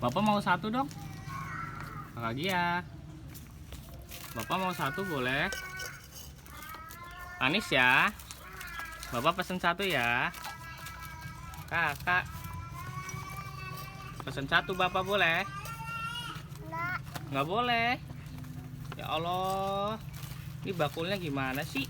Bapak mau satu dong. Makasih ya. Bapak mau satu boleh. Manis ya. Bapak pesen satu ya. Kakak pesen satu Bapak boleh? Nggak boleh. Ya Allah, ini bakulnya gimana sih?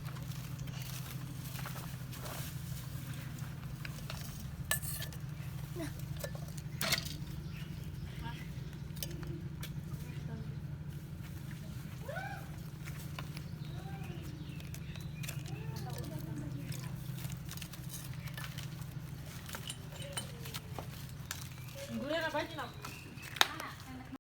Gurih apa aja, Nak?